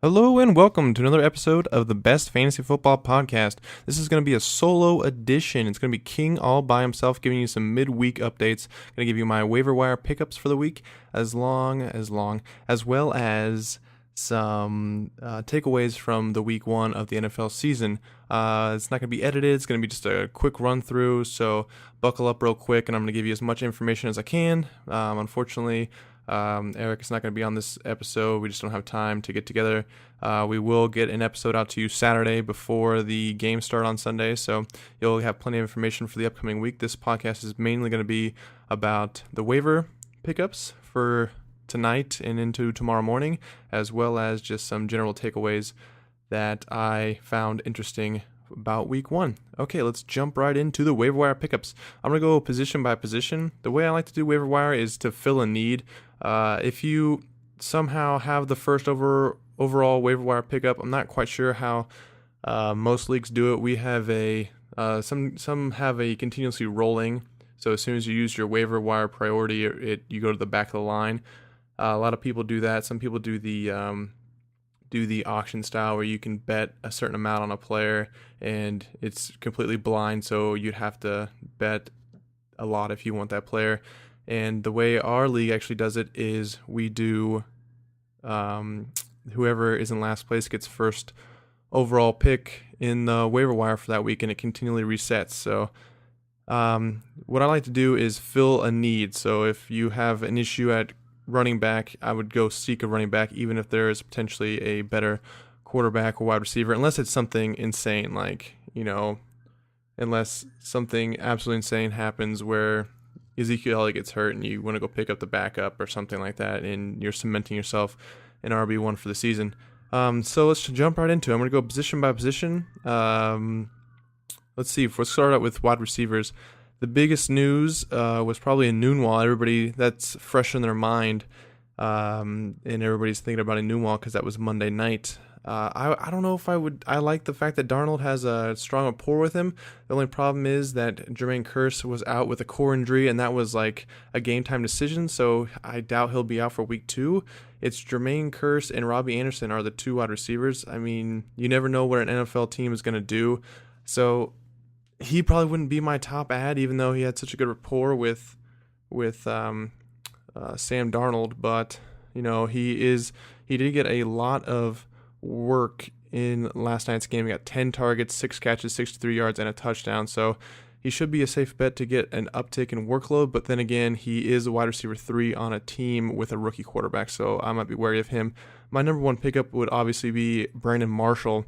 Hello and welcome to another episode of the Best Fantasy Football Podcast. This is going to be a solo edition. It's going to be King all by himself, giving you some midweek updates. Going to give you my waiver wire pickups for the week, as well as some takeaways from the week one of the NFL season. It's not going to be edited. It's going to be just a quick run through. So buckle up real quick, and I'm going to give you as much information as I can. Unfortunately, Eric is not going to be on this episode. We just don't have time to get together. We will get an episode out to you Saturday before the game start on Sunday, so you'll have plenty of information for the upcoming week. This podcast is mainly going to be about the waiver pickups for tonight and into tomorrow morning, as well as just some general takeaways that I found interesting about week one. Okay, let's jump right into the waiver wire pickups. I'm going to go position by position. The way I like to do waiver wire is to fill a need. If you somehow have the first overall waiver wire pickup, I'm not quite sure how most leagues do it. We have some have a continuously rolling. So as soon as you use your waiver wire priority, you go to the back of the line. A lot of people do that. Some people do the auction style where you can bet a certain amount on a player and it's completely blind, so you'd have to bet a lot if you want that player. And the way our league actually does it is we do whoever is in last place gets first overall pick in the waiver wire for that week, and it continually resets. So what I like to do is fill a need. So if you have an issue at running back, I would go seek a running back, even if there is potentially a better quarterback or wide receiver, unless it's something insane, like, unless something absolutely insane happens where Ezekiel Elliott gets hurt and you want to go pick up the backup or something like that, and you're cementing yourself in RB1 for the season. So let's jump right into it. I'm going to go position by position. Let's see. Let's start out with wide receivers. The biggest news was probably a Noonwall. Everybody, that's fresh in their mind, and everybody's thinking about a Noonwall because that was Monday night. I don't know if I would. I like the fact that Darnold has a strong rapport with him. The only problem is that Jermaine Kearse was out with a core injury, and that was like a game time decision. So I doubt he'll be out for week 2. It's Jermaine Kearse and Robbie Anderson are the two wide receivers. I mean, you never know what an NFL team is going to do. So he probably wouldn't be my top ad, even though he had such a good rapport with Sam Darnold. But he did get a lot of work in last night's game. He got 10 targets, 6 catches, 63 yards, and a touchdown. So he should be a safe bet to get an uptick in workload. But then again, he is a wide receiver 3 on a team with a rookie quarterback, so I might be wary of him. My number one pickup would obviously be Brandon Marshall.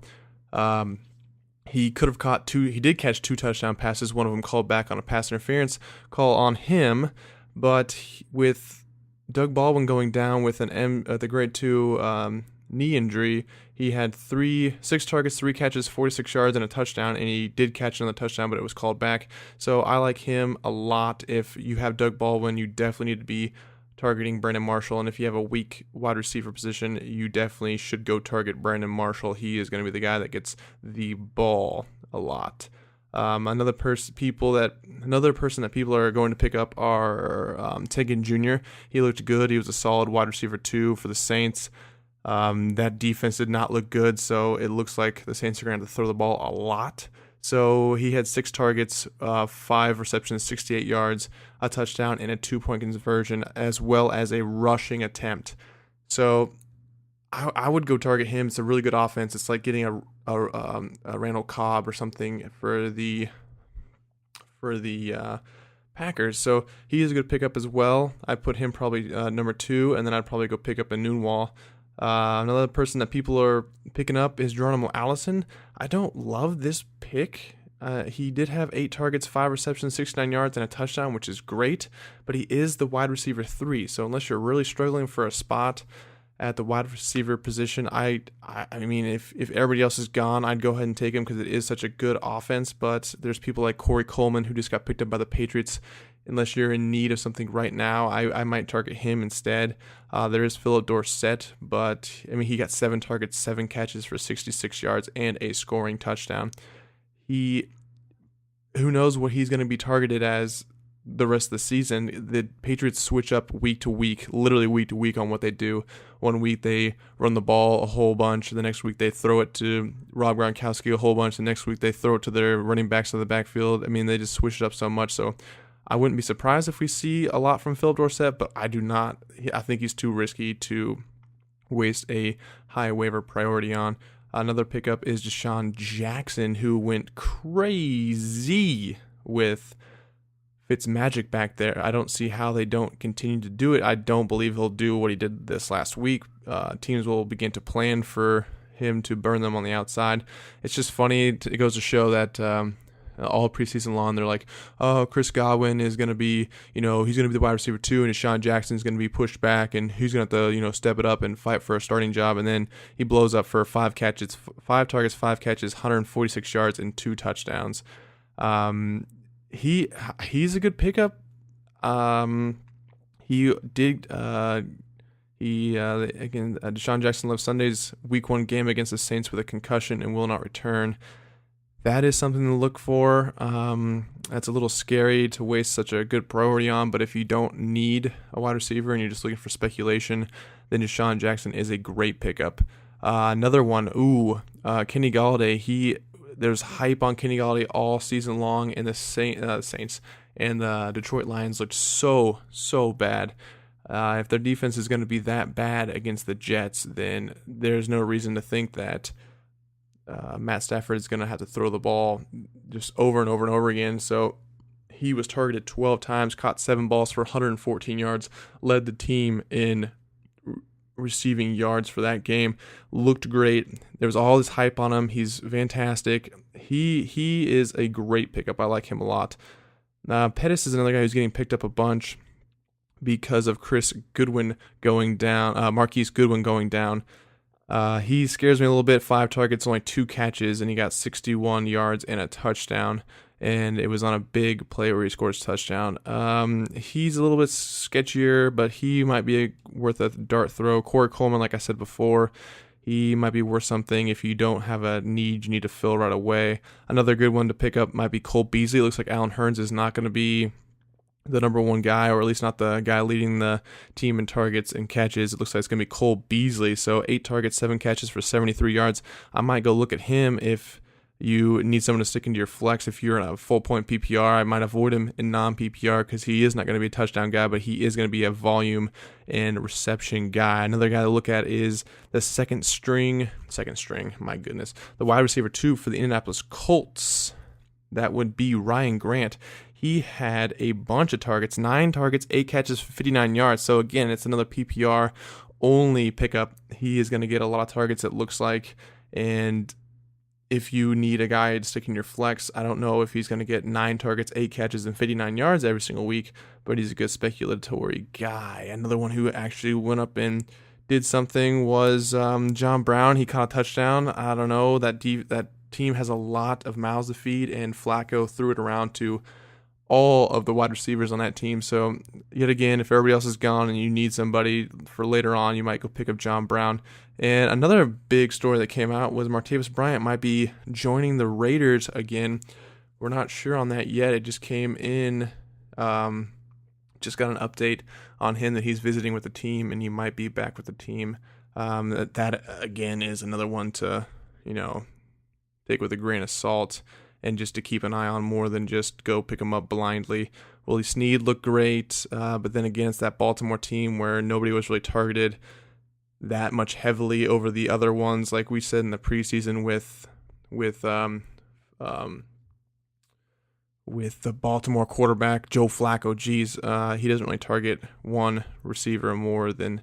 He could have caught he did catch 2 touchdown passes, one of them called back on a pass interference call on him, but with Doug Baldwin going down with the grade 2 knee injury, he had 6 targets, 3 catches, 46 yards, and a touchdown, and he did catch another touchdown, but it was called back. So I like him a lot. If you have Doug Baldwin, you definitely need to be targeting Brandon Marshall, and if you have a weak wide receiver position, you definitely should go target Brandon Marshall. He is going to be the guy that gets the ball a lot. Another person that people are going to pick up are Tegan Jr. He looked good. He was a solid wide receiver 2 for the Saints. That defense did not look good, so it looks like the Saints are going to have to throw the ball a lot. So he had 6 targets, 5 receptions, 68 yards, a touchdown, and a 2-point conversion, as well as a rushing attempt. So I would go target him. It's a really good offense. It's like getting a Randall Cobb or something for the Packers. So he is a good pickup as well. I put him probably number 2, and then I'd probably go pick up a Noonwall. Another person that people are picking up is Geronimo Allison. I don't love this pick. He did have 8 targets, 5 receptions, 69 yards, and a touchdown, which is great, but he is the wide receiver 3. So unless you're really struggling for a spot at the wide receiver position, I mean, if everybody else is gone, I'd go ahead and take him because it is such a good offense. But there's people like Corey Coleman who just got picked up by the Patriots. Unless you're in need of something right now, I might target him instead. There is Philip Dorsett, but I mean, he got 7 targets, 7 catches for 66 yards and a scoring touchdown. Who knows what he's going to be targeted as the rest of the season. The Patriots switch up week to week, literally week to week on what they do. One week they run the ball a whole bunch. The next week they throw it to Rob Gronkowski a whole bunch. The next week they throw it to their running backs in the backfield. I mean, they just switch it up so much. So I wouldn't be surprised if we see a lot from Philip Dorsett, but I do not. I think he's too risky to waste a high waiver priority on. Another pickup is Deshaun Jackson, who went crazy with Fitzmagic back there. I don't see how they don't continue to do it. I don't believe he'll do what he did this last week. Teams will begin to plan for him to burn them on the outside. It's just funny. It goes to show that all preseason long, they're like, oh, Chris Godwin is going to be, he's going to be the wide receiver 2, and Deshaun Jackson is going to be pushed back, and he's going to have to, step it up and fight for a starting job. And then he blows up for 5 targets, 5 catches, 146 yards, and 2 touchdowns. He's a good pickup. Deshaun Jackson left Sunday's Week 1 game against the Saints with a concussion and will not return. That is something to look for. That's a little scary to waste such a good priority on, but if you don't need a wide receiver and you're just looking for speculation, then Deshaun Jackson is a great pickup. Another one, Kenny Golladay. There's hype on Kenny Golladay all season long, and the Saints and the Detroit Lions looked so bad. If their defense is going to be that bad against the Jets, then there's no reason to think that Matt Stafford is going to have to throw the ball just over and over and over again. So he was targeted 12 times, caught 7 balls for 114 yards, led the team in receiving yards for that game. Looked great. There was all this hype on him. He's fantastic. He is a great pickup. I like him a lot. Pettis is another guy who's getting picked up a bunch because of Marquise Goodwin going down. He scares me a little bit. 5 targets, only 2 catches, and he got 61 yards and a touchdown. And it was on a big play where he scores a touchdown. He's a little bit sketchier, but he might be worth a dart throw. Corey Coleman, like I said before, he might be worth something if you don't have a need you need to fill right away. Another good one to pick up might be Cole Beasley. It looks like Allen Hurns is not going to be the number 1 guy, or at least not the guy leading the team in targets and catches. It looks like it's going to be Cole Beasley. So 8 targets, 7 catches for 73 yards. I might go look at him if you need someone to stick into your flex. If you're in a full point PPR, I might avoid him in non-PPR because he is not going to be a touchdown guy, but he is going to be a volume and reception guy. Another guy to look at is the second string, my goodness, the wide receiver 2 for the Indianapolis Colts. That would be Ryan Grant. He had a bunch of targets, 9 targets, 8 catches for 59 yards. So again, it's another PPR only pickup. He is going to get a lot of targets, it looks like, and if you need a guy to stick in your flex, I don't know if he's going to get 9 targets, 8 catches, and 59 yards every single week, but he's a good speculatory guy. Another one who actually went up and did something was John Brown. He caught a touchdown. I don't know. That team has a lot of mouths to feed, and Flacco threw it around to all of the wide receivers on that team. So yet again, if everybody else is gone and you need somebody for later on, you might go pick up John Brown. And another big story that came out was Martavis Bryant might be joining the Raiders again. We're not sure on that yet. It just came in, just got an update on him that he's visiting with the team and he might be back with the team. That again is another one to, take with a grain of salt and just to keep an eye on more than just go pick him up blindly. Willie Snead looked great, but then again, it's that Baltimore team where nobody was really targeted that much heavily over the other ones, like we said in the preseason with the Baltimore quarterback Joe Flacco. He doesn't really target one receiver more than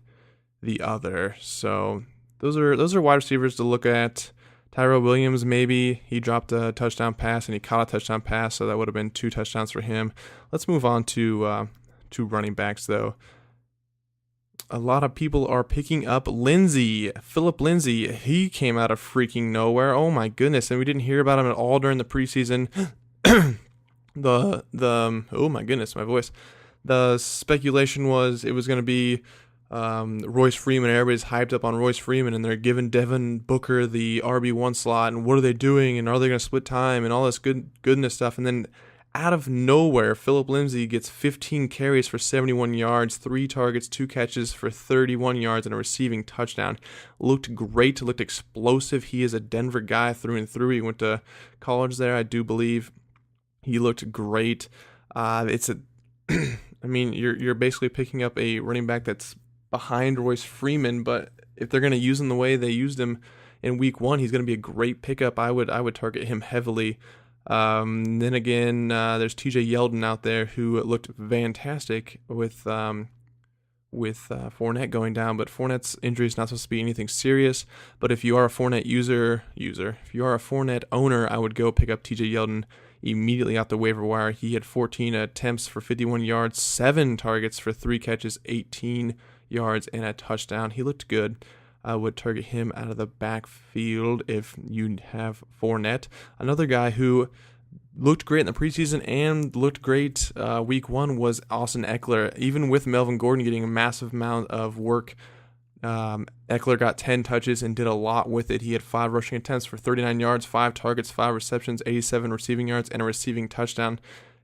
the other. So those are wide receivers to look at. Tyrell Williams, maybe he dropped a touchdown pass and he caught a touchdown pass, so that would have been 2 touchdowns for him. Let's move on to running backs, though. A lot of people are picking up Philip Lindsay. He came out of freaking nowhere. Oh my goodness, and we didn't hear about him at all during the preseason. Oh my goodness, my voice. The speculation was it was going to be Royce Freeman. Everybody's hyped up on Royce Freeman, and they're giving Devin Booker the RB1 slot, and what are they doing, and are they going to split time, and all this goodness stuff. And then out of nowhere, Philip Lindsay gets 15 carries for 71 yards, 3 targets, 2 catches for 31 yards, and a receiving touchdown. Looked great, looked explosive. He is a Denver guy through and through. He went to college there, I do believe. He looked great. I mean, you're basically picking up a running back that's behind Royce Freeman, but if they're going to use him the way they used him in week 1, he's going to be a great pickup. I would target him heavily. Then again, there's TJ Yeldon out there who looked fantastic with Fournette going down, but Fournette's injury is not supposed to be anything serious. But if you are a Fournette if you are a Fournette owner, I would go pick up TJ Yeldon immediately out the waiver wire. He had 14 attempts for 51 yards, 7 targets for 3 catches, 18 yards, and a touchdown. He looked good. I would target him out of the backfield if you have Fournette. Another guy who looked great in the preseason and looked great week 1 was Austin Eckler. Even with Melvin Gordon getting a massive amount of work, Eckler got 10 touches and did a lot with it. He had 5 rushing attempts for 39 yards, 5 targets, 5 receptions, 87 receiving yards, and a receiving touchdown.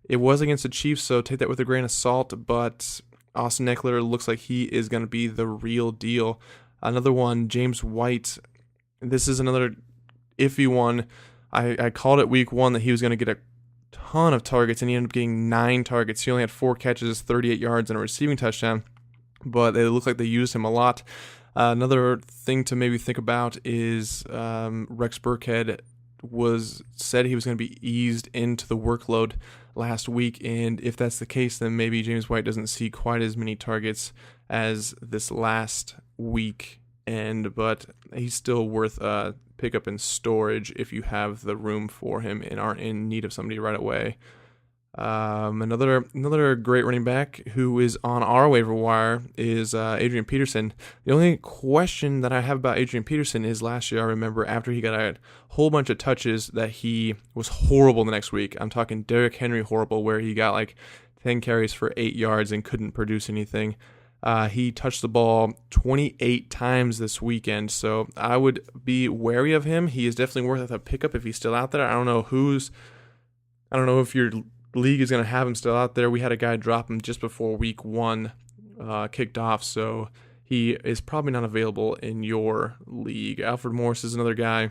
It was against the Chiefs, so take that with a grain of salt, but Austin Eckler looks like he is going to be the real deal. Another one, James White. This is another iffy one. I called it week 1 that he was going to get a ton of targets, and he ended up getting 9 targets. He only had 4 catches, 38 yards, and a receiving touchdown, but it looked like they used him a lot. Another thing to maybe think about is Rex Burkhead said he was going to be eased into the workload last week, and if that's the case, then maybe James White doesn't see quite as many targets as this last week, but he's still worth a pickup in storage if you have the room for him and aren't in need of somebody right away. Another great running back who is on our waiver wire is Adrian Peterson. The only question that I have about Adrian Peterson is last year, I remember after he got a whole bunch of touches that he was horrible the next week. I'm talking Derrick Henry horrible, where he got like 10 carries for 8 yards and couldn't produce anything. He touched the ball 28 times this weekend, so I would be wary of him. He is definitely worth a pickup if he's still out there. I don't know if your league is going to have him still out there. We had a guy drop him just before week 1 kicked off, so he is probably not available in your league. Alfred Morris is another guy.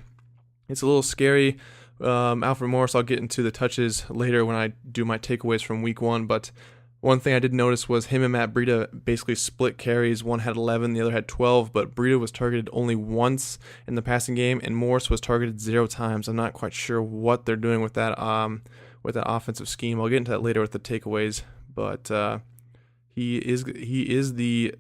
It's a little scary. Alfred Morris, I'll get into the touches later when I do my takeaways from week 1, but one thing I did notice was him and Matt Breida basically split carries. One had 11, the other had 12, but Breida was targeted only once in the passing game, and Morris was targeted 0 times. I'm not quite sure what they're doing with that offensive scheme. I'll get into that later with the takeaways, but he is the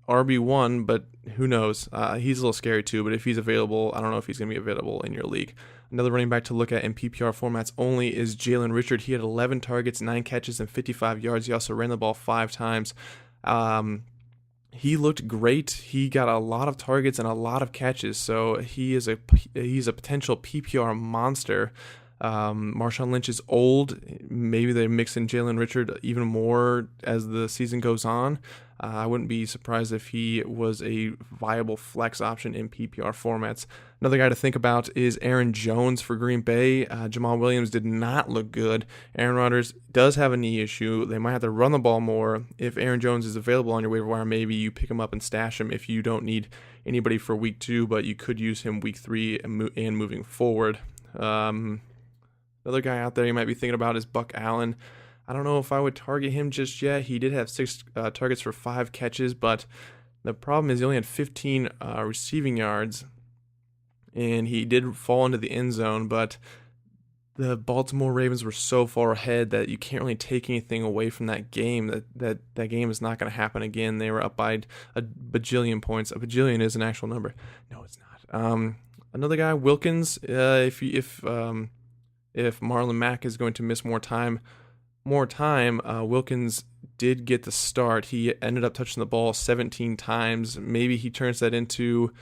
RB1, but who knows? He's a little scary too, but if he's available, I don't know if he's going to be available in your league. Another running back to look at in PPR formats only is Jalen Richard. He had 11 targets, 9 catches, and 55 yards. He also ran the ball 5 times. He looked great. He got a lot of targets and a lot of catches, so he's a potential PPR monster. Marshawn Lynch is old. Maybe they mix in Jalen Richard even more as the season goes on. I wouldn't be surprised if he was a viable flex option in PPR formats. Another guy to think about is Aaron Jones for Green Bay. Jamal Williams did not look good. Aaron Rodgers does have a knee issue. They might have to run the ball more. If Aaron Jones is available on your waiver wire, maybe you pick him up and stash him if you don't need anybody for week 2, but you could use him week 3 and moving forward. Another guy out there you might be thinking about is Buck Allen. I don't know if I would target him just yet. He did have 6 targets for 5 catches, but the problem is he only had 15 receiving yards, and he did fall into the end zone, but the Baltimore Ravens were so far ahead that you can't really take anything away from that game. That game is not going to happen again. They were up by a bajillion points. A bajillion is an actual number. No, it's not. Another guy, Wilkins, if Marlon Mack is going to miss more time, Wilkins did get the start. He ended up touching the ball 17 times. Maybe he turns that into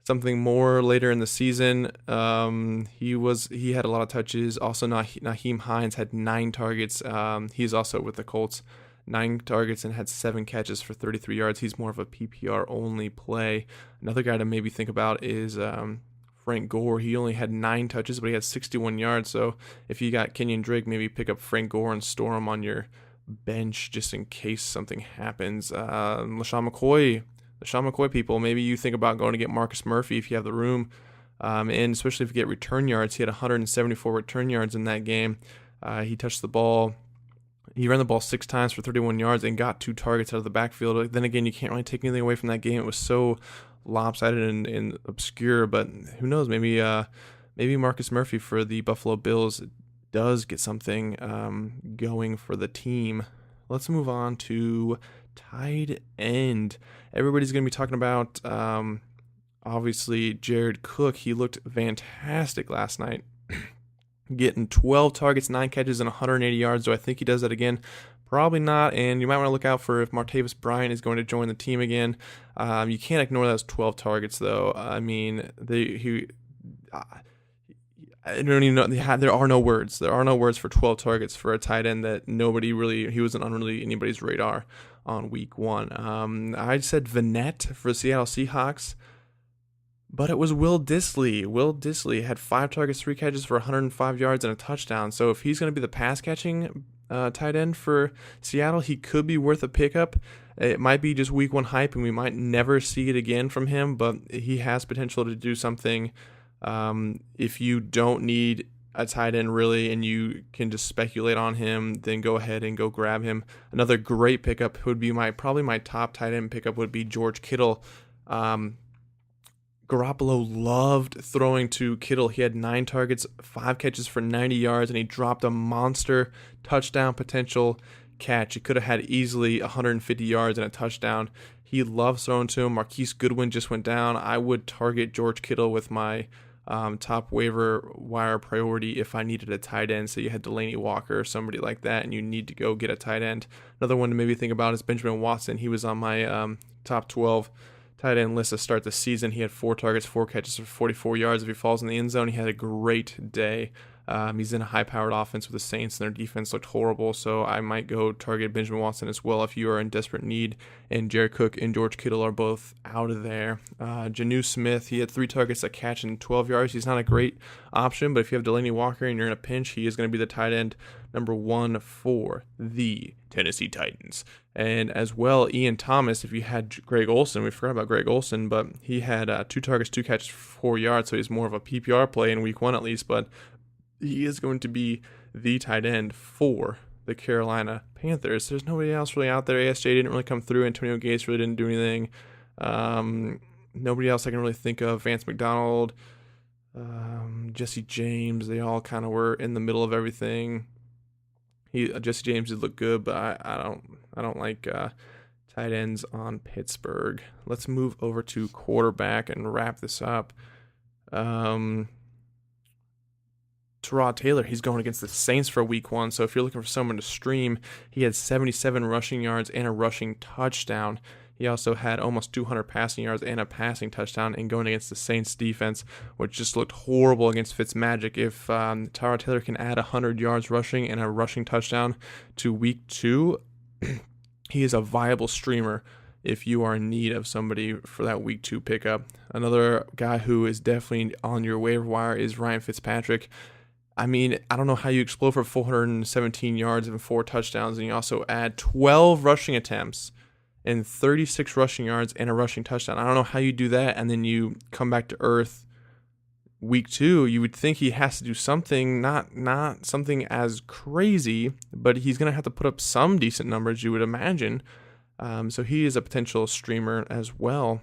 something more later in the season. He had a lot of touches. Also, Naheem Hines had 9 targets. He's also with the Colts. 9 targets and had 7 catches for 33 yards. He's more of a PPR only play. Another guy to maybe think about is Frank Gore. He only had 9 touches, but he had 61 yards. So if you got Kenyon Drake, maybe pick up Frank Gore and store him on your bench just in case something happens. LaShawn McCoy people, maybe you think about going to get Marcus Murphy if you have the room. And especially if you get return yards. He had 174 return yards in that game. He touched the ball. He ran the ball 6 times for 31 yards and got 2 targets out of the backfield. Then again, you can't really take anything away from that game. It was so lopsided and obscure, but who knows? Maybe Marcus Murphy for the Buffalo Bills does get something going for the team. Let's move on to tight end. Everybody's going to be talking about, obviously, Jared Cook. He looked fantastic last night. Getting 12 targets, 9 catches, and 180 yards. Do I think he does that again? Probably not, and you might want to look out for if Martavis Bryant is going to join the team again. You can't ignore those 12 targets, though. I mean, I don't even know. There are no words. There are no words for 12 targets for a tight end that he wasn't on really anybody's radar on week 1. I said Vanette for the Seattle Seahawks. But it was Will Dissly. Will Dissly had 5 targets, 3 catches for 105 yards and a touchdown. So if he's going to be the pass-catching tight end for Seattle, he could be worth a pickup. It might be just week 1 hype, and we might never see it again from him, but he has potential to do something. If you don't need a tight end really and you can just speculate on him, then go ahead and go grab him. Another great pickup would be probably my top tight end pickup would be George Kittle. Garoppolo loved throwing to Kittle. He had 9 targets, 5 catches for 90 yards, and he dropped a monster touchdown potential catch. He could have had easily 150 yards and a touchdown. He loves throwing to him. Marquise Goodwin just went down. I would target George Kittle with my top waiver wire priority if I needed a tight end. So you had Delaney Walker or somebody like that, and you need to go get a tight end. Another one to maybe think about is Benjamin Watson. He was on my top 12 tight end list to start the season. He had 4 targets, 4 catches for 44 yards. If he falls in the end zone, he had a great day. He's in a high-powered offense with the Saints, and their defense looked horrible, so I might go target Benjamin Watson as well if you are in desperate need, and Jared Cook and George Kittle are both out of there. Jonnu Smith, he had 3 targets, a catch, and 12 yards. He's not a great option, but if you have Delaney Walker and you're in a pinch, he is going to be the tight end number 1 for the Tennessee Titans. And as well, Ian Thomas, if you had Greg Olsen, we forgot about Greg Olsen, but he had 2 targets, 2 catches for 4 yards, so he's more of a PPR play in week 1 at least, but he is going to be the tight end for the Carolina Panthers. There's nobody else really out there. ASJ didn't really come through. Antonio Gates really didn't do anything. Nobody else I can really think of. Vance McDonald, Jesse James, they all kind of were in the middle of everything. Jesse James did look good, but I don't like tight ends on Pittsburgh. Let's move over to quarterback and wrap this up. Tyrod Taylor, he's going against the Saints for week 1, so if you're looking for someone to stream, he had 77 rushing yards and a rushing touchdown. He also had almost 200 passing yards and a passing touchdown, and going against the Saints defense, which just looked horrible against Fitzmagic. If Tyrod Taylor can add 100 yards rushing and a rushing touchdown to week 2, he is a viable streamer if you are in need of somebody for that week 2 pickup. Another guy who is definitely on your waiver wire is Ryan Fitzpatrick. I mean, I don't know how you explode for 417 yards and 4 touchdowns, and you also add 12 rushing attempts and 36 rushing yards and a rushing touchdown. I don't know how you do that, and then you come back to earth week 2. You would think he has to do something, not something as crazy, but he's going to have to put up some decent numbers, you would imagine. So he is a potential streamer as well.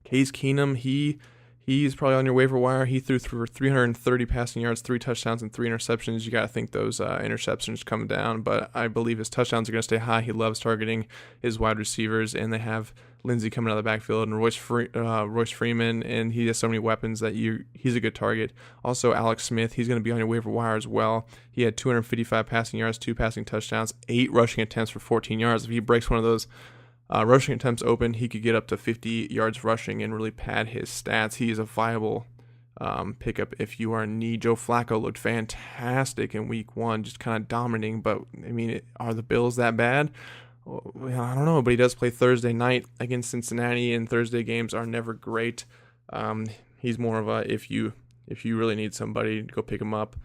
Case Keenum, he's probably on your waiver wire. He threw for 330 passing yards, 3 touchdowns, and 3 interceptions. You got to think those interceptions come down, but I believe his touchdowns are going to stay high. He loves targeting his wide receivers, and they have Lindsey coming out of the backfield and Royce Freeman, and he has so many weapons that he's a good target. Also, Alex Smith, he's going to be on your waiver wire as well. He had 255 passing yards, 2 passing touchdowns, 8 rushing attempts for 14 yards. If he breaks one of those rushing attempts open, he could get up to 50 yards rushing and really pad his stats. He is a viable pickup if you are in need. Joe Flacco looked fantastic in week 1, just kind of dominating, but I mean, are the Bills that bad? Well, I don't know, but he does play Thursday night against Cincinnati, and Thursday games are never great. He's more of a if you really need somebody, go pick him up.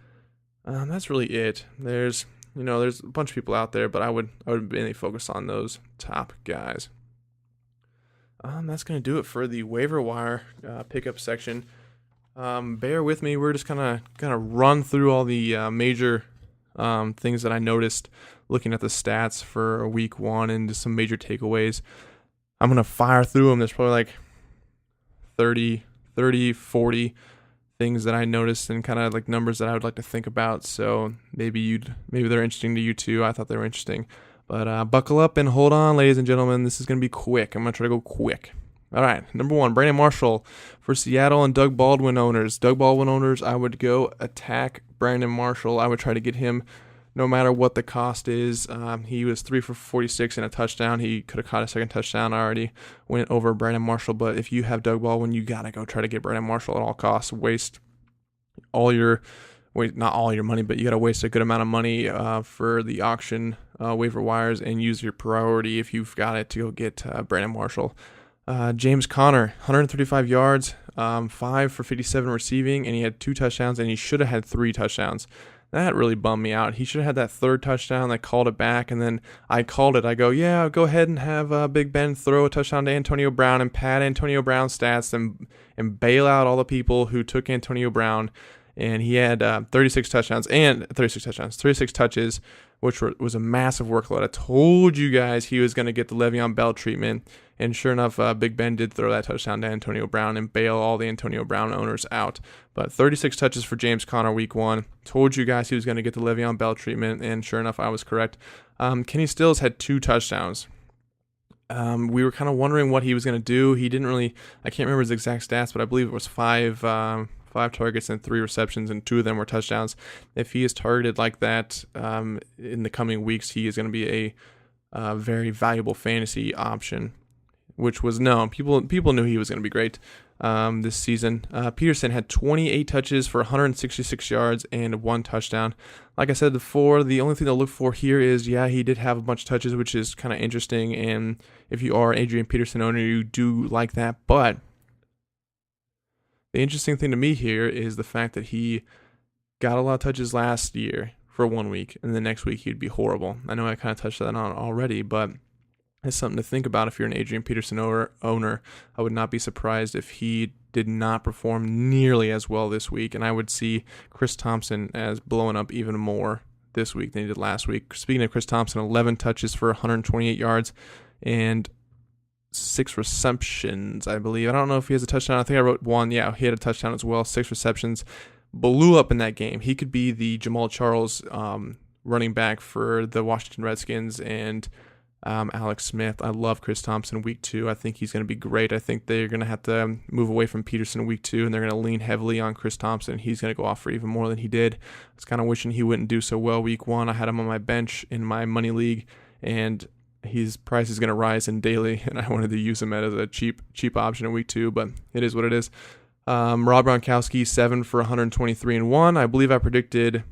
That's really it. There's a bunch of people out there, but I would mainly focus on those top guys. That's gonna do it for the waiver wire pickup section. Bear with me. We're just gonna run through all the major things that I noticed looking at the stats for week 1 and just some major takeaways. I'm gonna fire through them. There's probably like 30, 40 things that I noticed and kind of like numbers that I would like to think about. So maybe they're interesting to you too. I thought they were interesting. But buckle up and hold on, ladies and gentlemen. This is going to be quick. I'm going to try to go quick. All right, number 1, Brandon Marshall for Seattle and Doug Baldwin owners. Doug Baldwin owners, I would go attack Brandon Marshall. I would try to get him no matter what the cost is. He was 3 for 46 and a touchdown. He could have caught a second touchdown. I already went over Brandon Marshall. But if you have Doug Baldwin, you got to go try to get Brandon Marshall at all costs. Not all your money, but you got to waste a good amount of money for the auction waiver wires and use your priority if you've got it to go get Brandon Marshall. James Conner, 135 yards, 5 for 57 receiving, and he had 2 touchdowns, and he should have had 3 touchdowns. That really bummed me out. He should have had that 3rd touchdown. I called it back, and then I called it. I go, yeah, go ahead and have Big Ben throw a touchdown to Antonio Brown and pad Antonio Brown's stats and bail out all the people who took Antonio Brown. And he had 36 touches, which was a massive workload. I told you guys he was going to get the Le'Veon Bell treatment, and sure enough, Big Ben did throw that touchdown to Antonio Brown and bail all the Antonio Brown owners out. But 36 touches for James Conner week 1. Told you guys he was going to get the Le'Veon Bell treatment, and sure enough, I was correct. Kenny Stills had 2 touchdowns. We were kind of wondering what he was going to do. He didn't really, I can't remember his exact stats, but I believe it was 5 targets and 3 receptions, and 2 of them were touchdowns. If he is targeted like that in the coming weeks, he is going to be a very valuable fantasy option, which was known. People knew he was going to be great this season. Peterson had 28 touches for 166 yards and 1 touchdown. Like I said before, the only thing to look for here is, he did have a bunch of touches, which is kind of interesting, and if you are an Adrian Peterson owner, you do like that, but the interesting thing to me here is the fact that he got a lot of touches last year for 1 week, and the next week he'd be horrible. I know I kind of touched that on already, but it's something to think about if you're an Adrian Peterson owner. I would not be surprised if he did not perform nearly as well this week, and I would see Chris Thompson as blowing up even more this week than he did last week. Speaking of Chris Thompson, 11 touches for 128 yards and 6 receptions, I believe. I don't know if he has a touchdown. I think I wrote 1. Yeah, he had a touchdown as well. 6 receptions. Blew up in that game. He could be the Jamal Charles running back for the Washington Redskins and Alex Smith. I love Chris Thompson week 2. I think he's going to be great. I think they're going to have to move away from Peterson week 2, and they're going to lean heavily on Chris Thompson. He's going to go off for even more than he did. I was kind of wishing he wouldn't do so well week 1. I had him on my bench in my money league, and his price is going to rise in daily, and I wanted to use him as a cheap option in week 2, but it is what it is. Rob Gronkowski, 7 for 123 and 1. I believe I predicted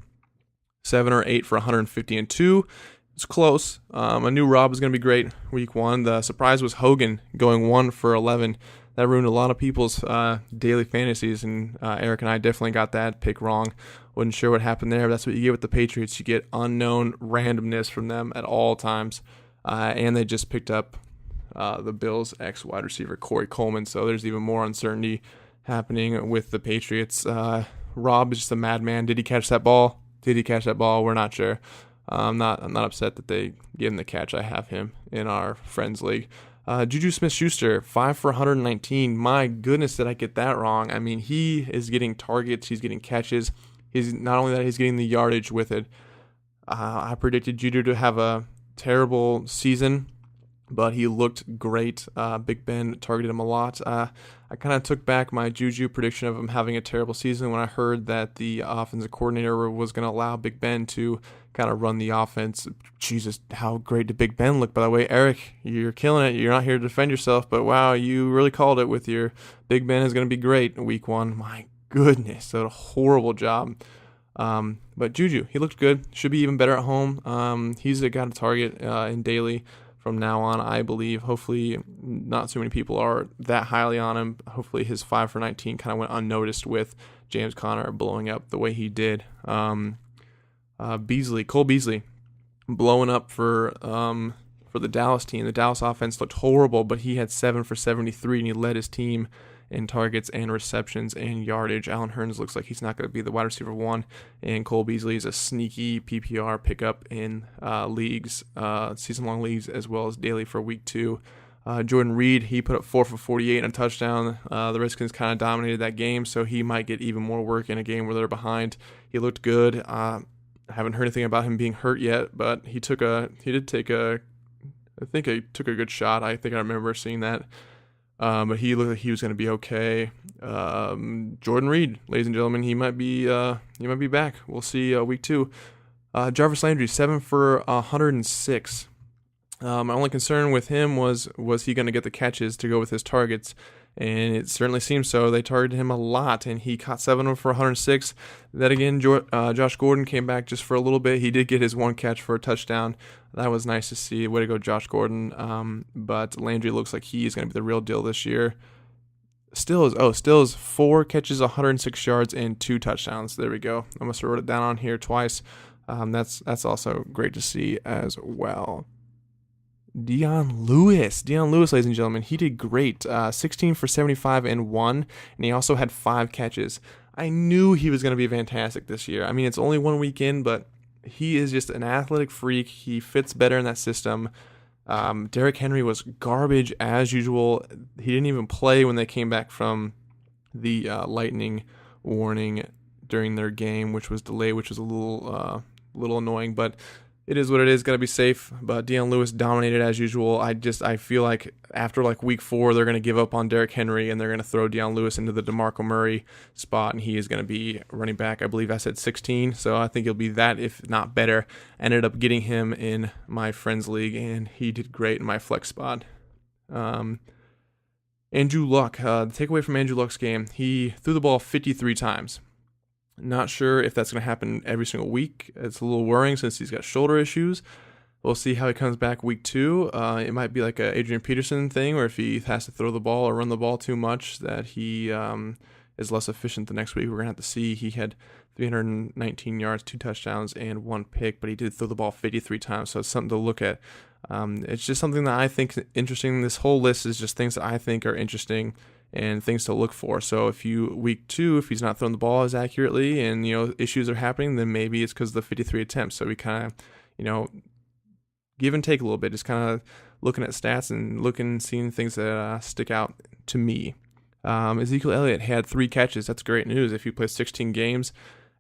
7 or 8 for 150 and 2. It's close. I knew Rob was going to be great week 1. The surprise was Hogan going 1 for 11. That ruined a lot of people's daily fantasies, and Eric and I definitely got that pick wrong. Wasn't sure what happened there, but that's what you get with the Patriots. You get unknown randomness from them at all times. And they just picked up the Bills' ex-wide receiver, Corey Coleman, so there's even more uncertainty happening with the Patriots. Rob is just a madman. Did he catch that ball? We're not sure. I'm not upset that they gave him the catch. I have him in our friends league. Juju Smith-Schuster, 5 for 119. My goodness, did I get that wrong? I mean, he is getting targets. He's getting catches. He's not only that, he's getting the yardage with it. I predicted Juju to have a terrible season, but he looked great. Big Ben targeted him a lot. I kind of took back my Juju prediction of him having a terrible season when I heard that the offensive coordinator was going to allow Big Ben to kind of run the offense. Jesus, how great did Big Ben look, by the way. Eric, you're killing it. You're not here to defend yourself, but wow, you really called it with your Big Ben is going to be great in week 1. My goodness, that was a horrible job. But Juju, he looked good. Should be even better at home. He's a guy to target in daily from now on, I believe. Hopefully not too many people are that highly on him. Hopefully his 5 for 19 kind of went unnoticed with James Conner blowing up the way he did. Cole Beasley, blowing up for the Dallas team. The Dallas offense looked horrible, but he had 7 for 73, and he led his team in targets and receptions and yardage. Allen Hurns looks like he's not going to be the wide receiver 1, and Cole Beasley is a sneaky PPR pickup in leagues, season-long leagues, as well as daily for week 2. Jordan Reed, he put up 4 for 48 and a touchdown. The Redskins kind of dominated that game, so he might get even more work in a game where they're behind. He looked good. I haven't heard anything about him being hurt yet, but he took a good shot. I think I remember seeing that. But he looked like he was going to be okay. Jordan Reed, ladies and gentlemen, he might be back. We'll see week 2. Jarvis Landry, 7 for 106. My only concern with him was he going to get the catches to go with his targets? And it certainly seems so. They targeted him a lot, and he caught 7 for 106. Then again, Josh Gordon came back just for a little bit. He did get his 1 catch for a touchdown. That was nice to see. Way to go, Josh Gordon. But Landry looks like he's going to be the real deal this year. Stills 4 catches, 106 yards, and 2 touchdowns. There we go. I must have wrote it down on here twice. That's also great to see as well. Dion Lewis, ladies and gentlemen, he did great. 16 for 75 and 1, and he also had 5 catches. I knew he was going to be fantastic this year. I mean, it's only 1 week in, but he is just an athletic freak. He fits better in that system. Derrick Henry was garbage as usual. He didn't even play when they came back from the lightning warning during their game, which was delayed, which was a little annoying, but it is what it is. Got to be safe. But Dion Lewis dominated as usual. I feel like after week 4, they're going to give up on Derrick Henry and they're going to throw Dion Lewis into the DeMarco Murray spot, and he is going to be running back. I believe I said 16, so I think he'll be that, if not better. Ended up getting him in my friends league, and he did great in my flex spot. Andrew Luck. The takeaway from Andrew Luck's game: he threw the ball 53 times. Not sure if that's going to happen every single week. It's a little worrying since he's got shoulder issues. We'll see how he comes back week 2. It might be like a Adrian Peterson thing, where if he has to throw the ball or run the ball too much, that he is less efficient the next week. We're going to have to see. He had 319 yards, 2 touchdowns, and 1 pick, but he did throw the ball 53 times, so it's something to look at. It's just something that I think is interesting. This whole list is just things that I think are interesting and things to look for. So if week 2, if he's not throwing the ball as accurately and issues are happening, then maybe it's because of the 53 attempts. So we kind of give and take a little bit, just kind of looking at stats and seeing things that stick out to me. Ezekiel Elliott had 3 catches. That's great news. If you play 16 games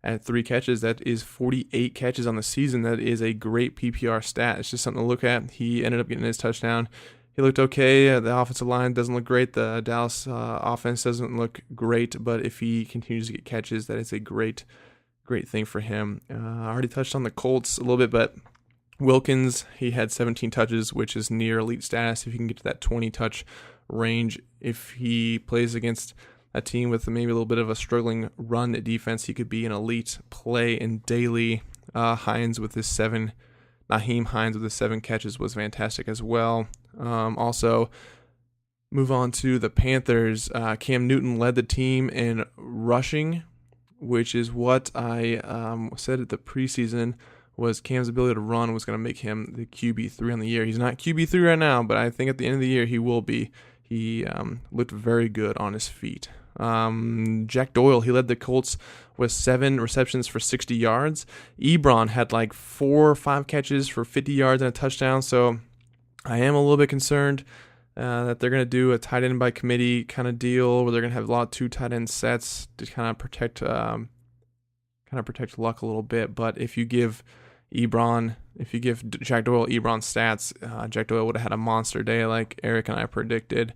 at 3 catches, that is 48 catches on the season. That is a great PPR stat. It's just something to look at. He ended up getting his touchdown. He looked okay. The offensive line doesn't look great. The Dallas offense doesn't look great. But if he continues to get catches, that is a great thing for him. I already touched on the Colts a little bit, but Wilkins, he had 17 touches, which is near elite status. If you can get to that 20-touch range, if he plays against a team with maybe a little bit of a struggling run defense, he could be an elite play in daily. Naheem Hines with his 7 catches was fantastic as well. Also, move on to the Panthers. Cam Newton led the team in rushing, which is what I said at the preseason was Cam's ability to run was going to make him the QB3 on the year. He's not QB3 right now, but I think at the end of the year he will be. He looked very good on his feet. Jack Doyle, he led the Colts with 7 receptions for 60 yards. Ebron had 4 or 5 catches for 50 yards and a touchdown, so I am a little bit concerned that they're going to do a tight end by committee kind of deal where they're going to have a lot of 2 tight end sets to kind of protect Luck a little bit. But if you give Jack Doyle Ebron stats, Jack Doyle would have had a monster day like Eric and I predicted.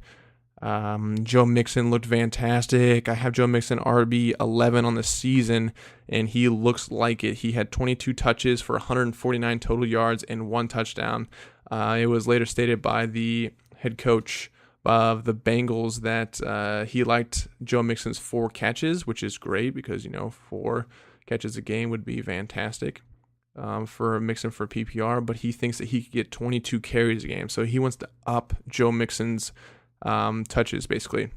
Joe Mixon looked fantastic. I have Joe Mixon RB11 on the season, and he looks like it. He had 22 touches for 149 total yards and 1 touchdown. It was later stated by the head coach of the Bengals that he liked Joe Mixon's 4 catches, which is great because 4 catches a game would be fantastic. for Mixon for PPR, but he thinks that he could get 22 carries a game. So he wants to up Joe Mixon's touches, basically,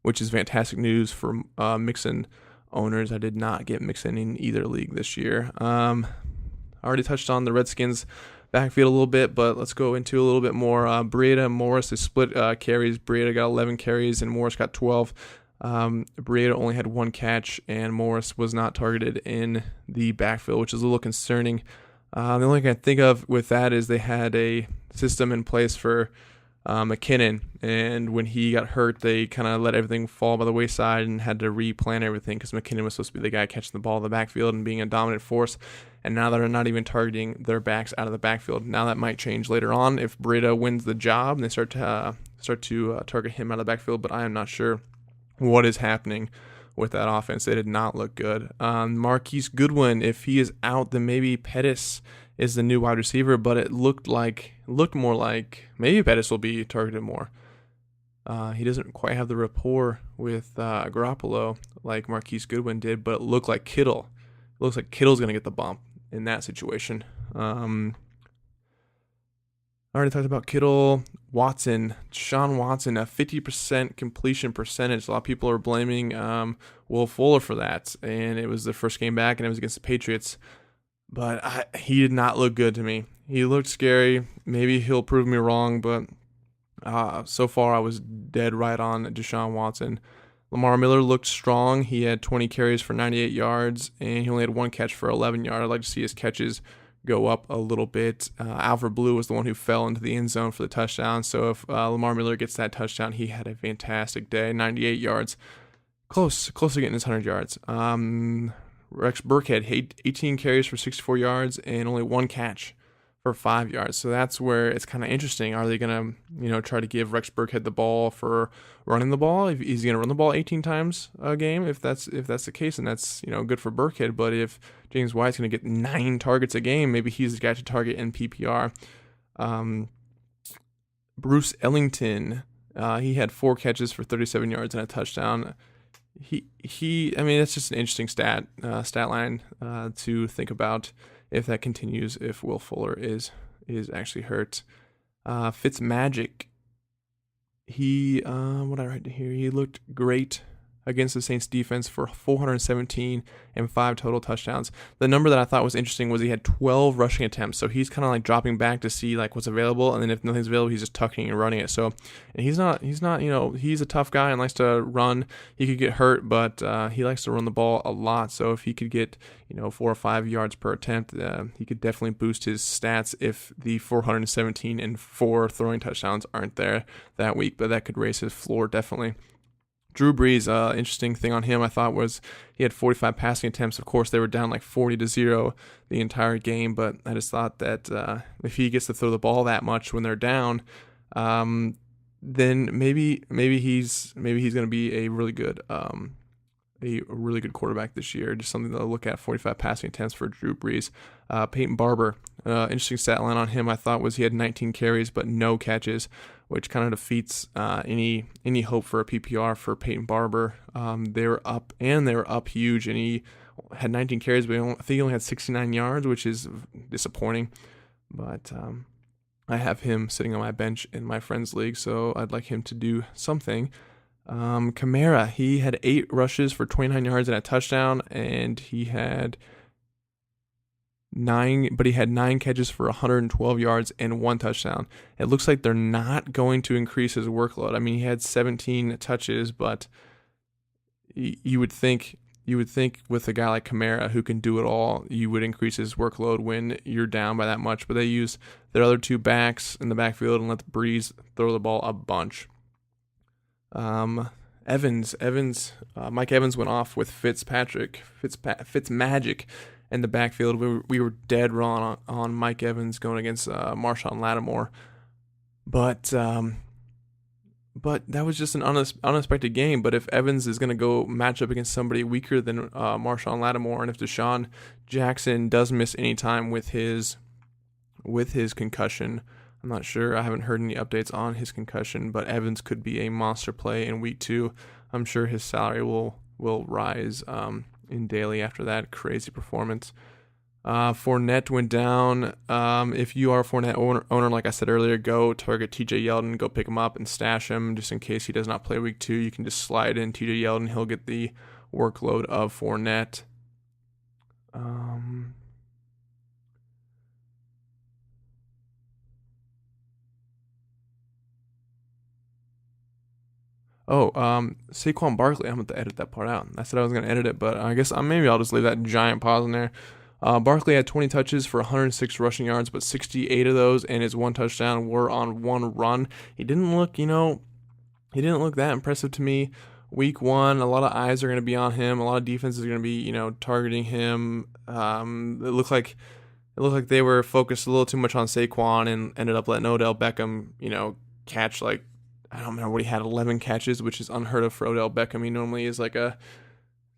which is fantastic news for Mixon owners. I did not get Mixon in either league this year. I already touched on the Redskins backfield a little bit, but let's go into a little bit more. Breida and Morris, they split carries. Breida got 11 carries and Morris got 12. Breida only had 1 catch, and Morris was not targeted in the backfield, which is a little concerning. The only thing I can think of with that is they had a system in place for McKinnon, and when he got hurt, they kind of let everything fall by the wayside and had to replan everything because McKinnon was supposed to be the guy catching the ball in the backfield and being a dominant force, and now they're not even targeting their backs out of the backfield. Now that might change later on if Breida wins the job and they start to target him out of the backfield, but I am not sure what is happening with that offense. They did not look good. Marquise Goodwin, if he is out, then maybe Pettis is the new wide receiver, but it looked more like maybe Pettis will be targeted more. He doesn't quite have the rapport with Garoppolo like Marquise Goodwin did, but it looked like Kittle. It looks like Kittle's going to get the bump in that situation. I already talked about Kittle. Deshaun Watson, a 50% completion percentage. A lot of people are blaming Will Fuller for that, and it was the first game back, and it was against the Patriots. But he did not look good to me. He looked scary. Maybe he'll prove me wrong, but so far I was dead right on Deshaun Watson. Lamar Miller looked strong. He had 20 carries for 98 yards, and he only had 1 catch for 11 yards. I'd like to see his catches go up a little bit. Alfred Blue was the one who fell into the end zone for the touchdown. So if Lamar Miller gets that touchdown, he had a fantastic day. 98 yards. Close to getting his 100 yards. Rex Burkhead, 18 carries for 64 yards and only 1 catch for 5 yards. So that's where it's kind of interesting. Are they going to, try to give Rex Burkhead the ball for running the ball? If he's going to run the ball 18 times a game, if that's the case, and that's, good for Burkhead. But if James White's going to get 9 targets a game, maybe he's the guy to target in PPR. Bruce Ellington, he had 4 catches for 37 yards and a touchdown. That's just an interesting stat line to think about if that continues, if Will Fuller is actually hurt. Fitzmagic, what I write here? He looked great against the Saints defense for 417 and 5 total touchdowns. The number that I thought was interesting was he had 12 rushing attempts. So he's kind of like dropping back to see like what's available, and then if nothing's available, he's just tucking and running it. So, and he's not, he's a tough guy and likes to run. He could get hurt, but he likes to run the ball a lot. So if he could get 4 or 5 yards per attempt, he could definitely boost his stats if the 417 and 4 throwing touchdowns aren't there that week. But that could raise his floor definitely. Drew Brees, interesting thing on him I thought was he had 45 passing attempts. Of course, they were down like 40-0 the entire game, but I just thought that if he gets to throw the ball that much when they're down, then maybe he's going to be a really good quarterback this year. Just something to look at. 45 passing attempts for Drew Brees. Peyton Barber, interesting stat line on him I thought was he had 19 carries but no catches, which kind of defeats any hope for a PPR for Peyton Barber. They were up huge, and he had 19 carries, but I think he only had 69 yards, which is disappointing. But I have him sitting on my bench in my friend's league, so I'd like him to do something. Kamara, he had 8 rushes for 29 yards and a touchdown, and he had 9 catches for 112 yards and 1 touchdown. It looks like they're not going to increase his workload. I mean, he had 17 touches, but you would think with a guy like Kamara who can do it all, you would increase his workload when you're down by that much. But they use their other 2 backs in the backfield and let the Breeze throw the ball a bunch. Mike Evans went off with Fitzmagic in the backfield. We were dead wrong on Mike Evans going against Marshawn Lattimore, but that was just an unexpected game. But if Evans is going to go match up against somebody weaker than Marshawn Lattimore, and if Deshaun Jackson does miss any time with his concussion, I'm not sure. I haven't heard any updates on his concussion, but Evans could be a monster play in week 2. I'm sure his salary will rise in daily after that crazy performance. Fournette went down. If you are a Fournette owner, like I said earlier, go target TJ Yeldon, go pick him up and stash him just in case he does not play week 2. You can just slide in TJ Yeldon. He'll get the workload of Fournette. Saquon Barkley, I'm going to edit that part out. I said I was going to edit it, but I guess maybe I'll just leave that giant pause in there. Barkley had 20 touches for 106 rushing yards, but 68 of those and his 1 touchdown were on 1 run. He didn't look that impressive to me. Week 1, a lot of eyes are going to be on him. A lot of defenses are going to be, targeting him. It looked like they were focused a little too much on Saquon and ended up letting Odell Beckham, catch I don't remember what he had, 11 catches, which is unheard of for Odell Beckham. He normally is like a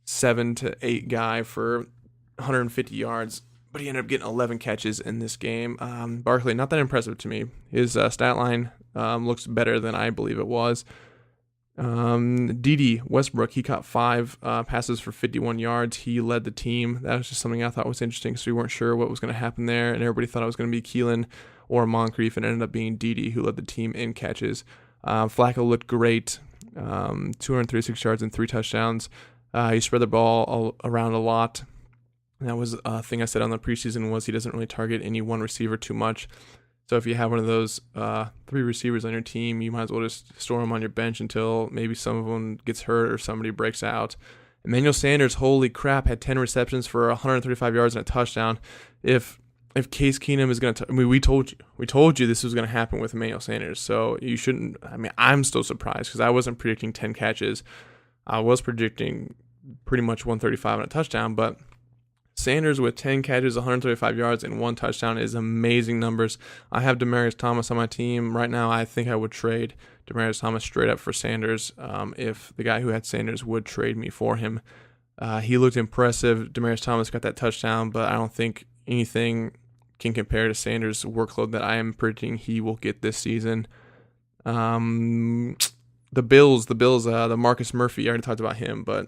7 to 8 guy for 150 yards, but he ended up getting 11 catches in this game. Barkley, not that impressive to me. His stat line looks better than I believe it was. D.D. Westbrook, he caught 5 passes for 51 yards. He led the team. That was just something I thought was interesting, so we weren't sure what was going to happen there, and everybody thought it was going to be Keelan or Moncrief, and it ended up being D.D. who led the team in catches. Flacco looked great, 236 yards and 3 touchdowns. He spread the ball around a lot. And that was a thing I said on the preseason was he doesn't really target any one receiver too much. So if you have one of those 3 receivers on your team, you might as well just store them on your bench until maybe some of them gets hurt or somebody breaks out. Emmanuel Sanders, holy crap, had 10 receptions for 135 yards and a touchdown. If Case Keenum is going to, we told you this was going to happen with Emmanuel Sanders, so you shouldn't. I'm still surprised because I wasn't predicting 10 catches. I was predicting pretty much 135 and a touchdown, but Sanders with 10 catches, 135 yards, and 1 touchdown is amazing numbers. I have Demaryius Thomas on my team right now. I think I would trade Demaryius Thomas straight up for Sanders if the guy who had Sanders would trade me for him. He looked impressive. Demaryius Thomas got that touchdown, but I don't think anything can compare to Sanders' workload that I am predicting he will get this season. The Bills, the Marcus Murphy, I already talked about him, but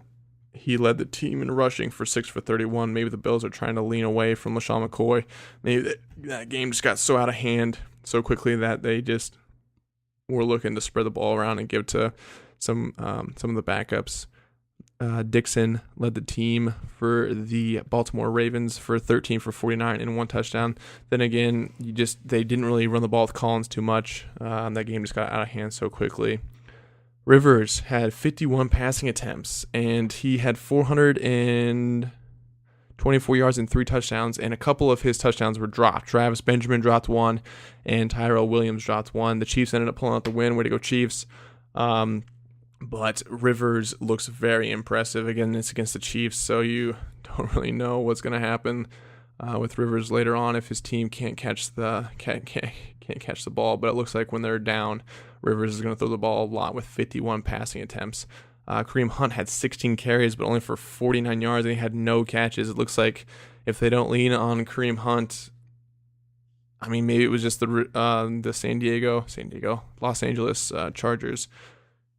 he led the team in rushing for 6 for 31. Maybe the Bills are trying to lean away from LaShawn McCoy. Maybe that game just got so out of hand so quickly that they just were looking to spread the ball around and give to some of the backups. Dixon led the team for the Baltimore Ravens for 13 for 49 and 1 touchdown. Then again, they didn't really run the ball with Collins too much. That game just got out of hand so quickly. Rivers had 51 passing attempts, and he had 424 yards and 3 touchdowns, and a couple of his touchdowns were dropped. Travis Benjamin dropped 1, and Tyrell Williams dropped 1. The Chiefs ended up pulling out the win. Way to go, Chiefs. But Rivers looks very impressive. Again, it's against the Chiefs, so you don't really know what's going to happen with Rivers later on if his team can't catch the ball. But it looks like when they're down, Rivers is going to throw the ball a lot with 51 passing attempts. Kareem Hunt had 16 carries, but only for 49 yards, and he had no catches. It looks like if they don't lean on Kareem Hunt, maybe it was just the Los Angeles Chargers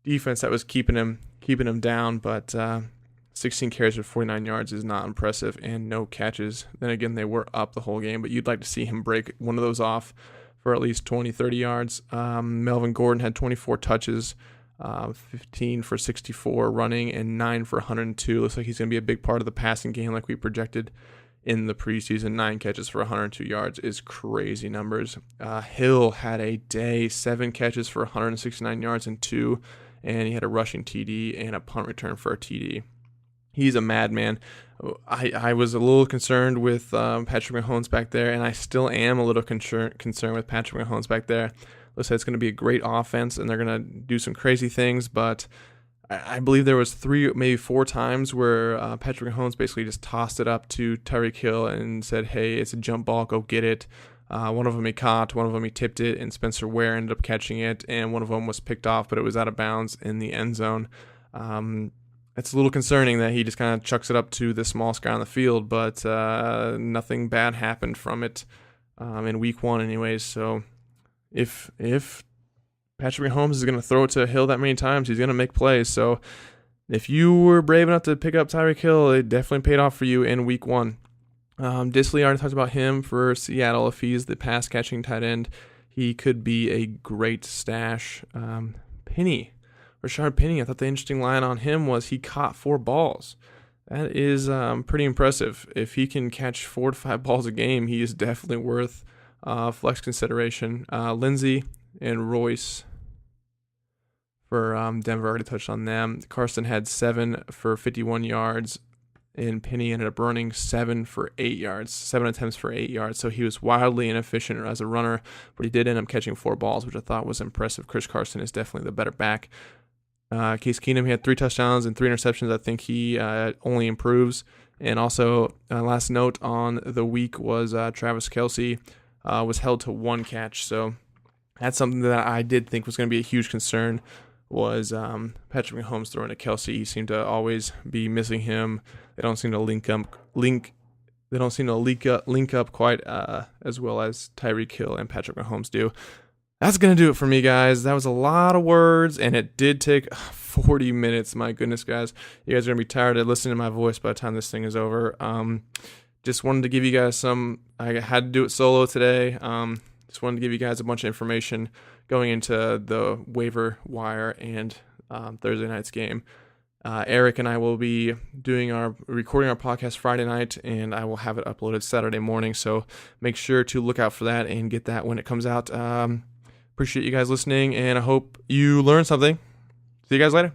defense that was keeping him down, but 16 carries for 49 yards is not impressive, and no catches. Then again, they were up the whole game, but you'd like to see him break one of those off for at least 20, 30 yards. Melvin Gordon had 24 touches, 15 for 64 running, and 9 for 102. Looks like he's going to be a big part of the passing game like we projected in the preseason. 9 catches for 102 yards is crazy numbers. Hill had a day, 7 catches for 169 yards and 2, and he had a rushing TD and a punt return for a TD. He's a madman. I was a little concerned with Patrick Mahomes back there, and I still am a little concerned with Patrick Mahomes back there. Looks like it's going to be a great offense, and they're going to do some crazy things, but I believe there was 3, maybe 4 times where Patrick Mahomes basically just tossed it up to Tyreek Hill and said, hey, it's a jump ball, go get it. One of them he caught, one of them he tipped it, and Spencer Ware ended up catching it, and one of them was picked off, but it was out of bounds in the end zone. It's a little concerning that he just kind of chucks it up to the smallest guy on the field, but nothing bad happened from it in week 1 anyways. So if Patrick Mahomes is going to throw it to Hill that many times, he's going to make plays. So if you were brave enough to pick up Tyreek Hill, it definitely paid off for you in week 1. Disley, I already talked about him for Seattle. If he's the pass catching tight end, he could be a great stash. Rashard Penny, I thought the interesting line on him was he caught 4 balls. That is pretty impressive. If he can catch 4 to 5 balls a game, he is definitely worth flex consideration. Lindsey and Royce for Denver, already touched on them. Carson had 7 for 51 yards, and Penny ended up running 7 for 8 yards, 7 attempts for 8 yards. So he was wildly inefficient as a runner, but he did end up catching 4 balls, which I thought was impressive. Chris Carson is definitely the better back. Case Keenum, he had 3 touchdowns and 3 interceptions. I think he only improves. And also, last note on the week was Travis Kelce was held to 1 catch. So that's something that I did think was going to be a huge concern, was Patrick Mahomes throwing to Kelce. He seemed to always be missing him. They don't seem to link up quite as well as Tyreek Hill and Patrick Mahomes do. That's going to do it for me, guys. That was a lot of words, and it did take 40 minutes. My goodness, guys. You guys are going to be tired of listening to my voice by the time this thing is over. Just wanted to give you guys I had to do it solo today. Just wanted to give you guys a bunch of information going into the waiver wire and Thursday night's game. Eric and I will be recording our podcast Friday night, and I will have it uploaded Saturday morning. So make sure to look out for that and get that when it comes out. Appreciate you guys listening, and I hope you learned something. See you guys later.